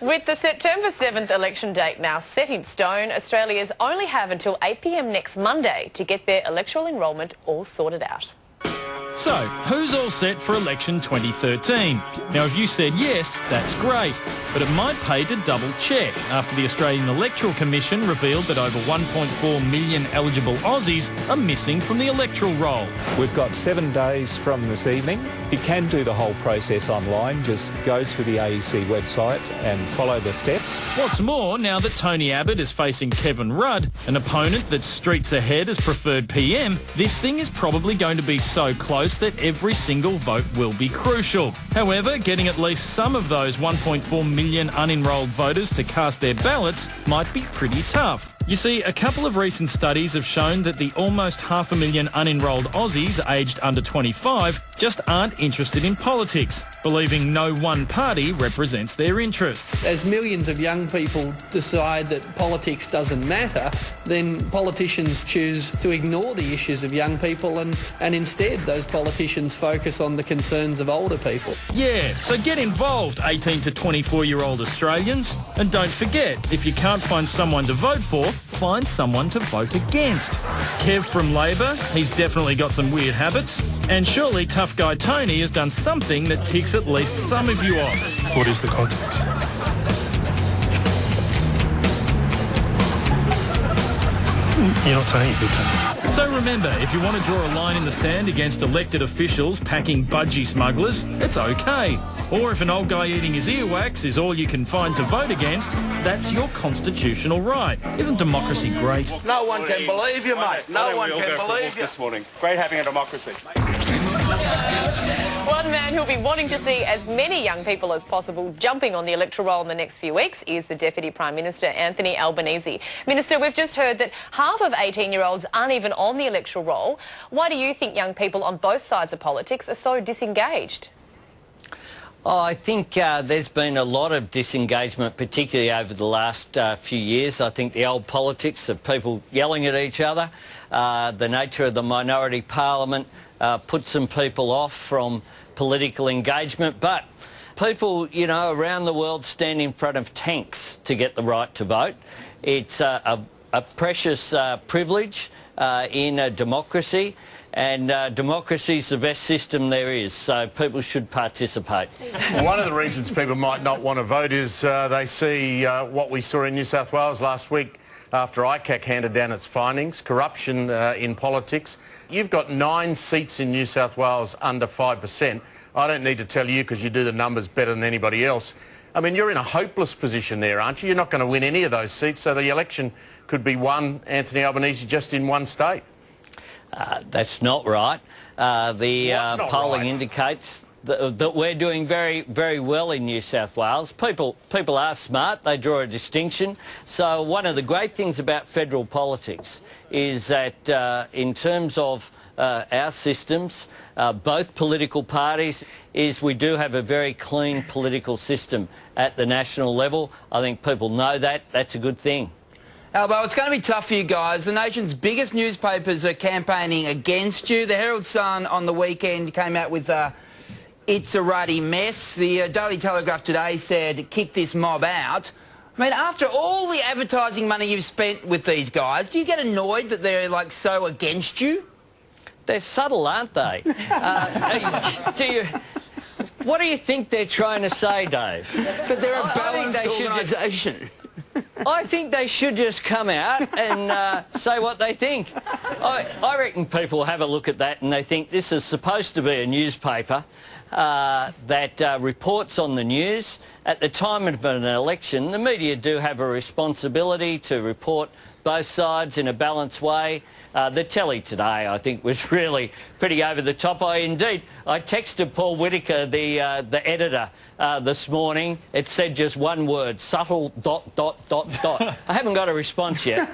With the September 7th election date now set in stone, Australians only have until 8 p.m. next Monday to get their electoral enrolment all sorted out. So, who's all set for election 2013? Now, if you said yes, that's great, but it might pay to double check after the Australian Electoral Commission revealed that over 1.4 million eligible Aussies are missing from the electoral roll. We've got 7 days from this evening. You can do the whole process online. Just go to the AEC website and follow the steps. What's more, now that Tony Abbott is facing Kevin Rudd, an opponent that's streets ahead as preferred PM, this thing is probably going to be so close that every single vote will be crucial. However, getting at least some of those 1.4 million unenrolled voters to cast their ballots might be pretty tough. You see, a couple of recent studies have shown that the almost 500,000 unenrolled Aussies aged under 25 just aren't interested in politics, believing no one party represents their interests. As millions of young people decide that politics doesn't matter, then politicians choose to ignore the issues of young people and instead those politicians focus on the concerns of older people. Yeah, so get involved, 18 to 24-year-old Australians. And don't forget, if you can't find someone to vote for, find someone to vote against. Kev from Labor, he's definitely got some weird habits. And surely tough guy Tony has done something that ticks at least some of you off. What is the context? You're not saying anything. So remember, if you want to draw a line in the sand against elected officials packing budgie smugglers, it's okay. Or if an old guy eating his earwax is all you can find to vote against, that's your constitutional right. Isn't democracy great? No one can believe you, mate. No one can believe you. This morning. Great having a democracy. One man who'll be wanting to see as many young people as possible jumping on the electoral roll in the next few weeks is the Deputy Prime Minister, Anthony Albanese. Minister, we've just heard that half of 18-year-olds aren't even on the electoral roll. Why do you think young people on both sides of politics are so disengaged? Oh, I think there's been a lot of disengagement, particularly over the last few years. I think the old politics of people yelling at each other, the nature of the minority parliament put some people off from political engagement. But people, you know, around the world stand in front of tanks to get the right to vote. It's a precious privilege in a democracy. And democracy's the best system there is, so people should participate. Well, one of the reasons people might not want to vote is they see what we saw in New South Wales last week after ICAC handed down its findings, corruption in politics. You've got 9 seats in New South Wales under 5%. I don't need to tell you because you do the numbers better than anybody else. I mean, you're in a hopeless position there, aren't you? You're not going to win any of those seats, so the election could be won, Anthony Albanese, just in one state. That's not right. The polling indicates that we're doing very, very well in New South Wales. People are smart. They draw a distinction. So one of the great things about federal politics is that in terms of our systems, both political parties, is we do have a very clean political system at the national level. I think people know that. That's a good thing. Albo, it's going to be tough for you guys. The nation's biggest newspapers are campaigning against you. The Herald Sun on the weekend came out with it's a ruddy mess. The Daily Telegraph today said, kick this mob out. I mean, after all the advertising money you've spent with these guys, do you get annoyed that they're, like, so against you? They're subtle, aren't they? What do you think they're trying to say, Dave? But they're a balanced organisation. I think they should just come out and say what they think. I reckon people have a look at that and they think this is supposed to be a newspaper that reports on the news. At the time of an election, the media do have a responsibility to report both sides in a balanced way. The telly today, I think, was really pretty over the top. I texted Paul Whittaker, the editor, this morning. It said just one word, subtle ... I haven't got a response yet.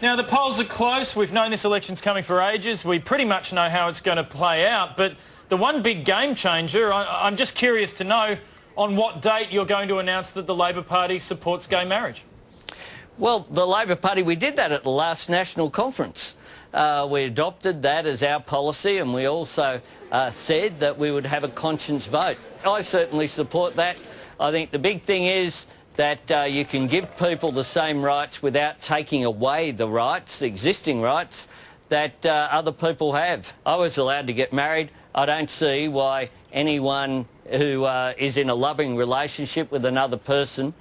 Now, the polls are close. We've known this election's coming for ages. We pretty much know how it's going to play out. But the one big game changer, I'm just curious to know on what date you're going to announce that the Labor Party supports gay marriage. Well, the Labor Party, we did that at the last national conference. We adopted that as our policy, and we also said that we would have a conscience vote. I certainly support that. I think the big thing is that you can give people the same rights without taking away the rights, existing rights, that other people have. I was allowed to get married. I don't see why anyone who is in a loving relationship with another person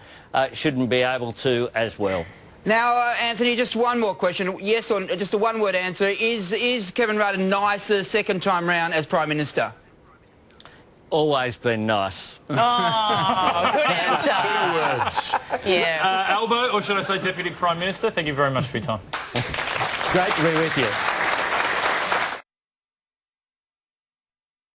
shouldn't be able to as well. Now, Anthony, just one more question. Yes or just a one-word answer. Is Kevin Rudd a nicer second time round as Prime Minister? Always been nice. Oh, good answer. 2 words. Yeah. Albo, or should I say Deputy Prime Minister, thank you very much for your time. Great to be with you.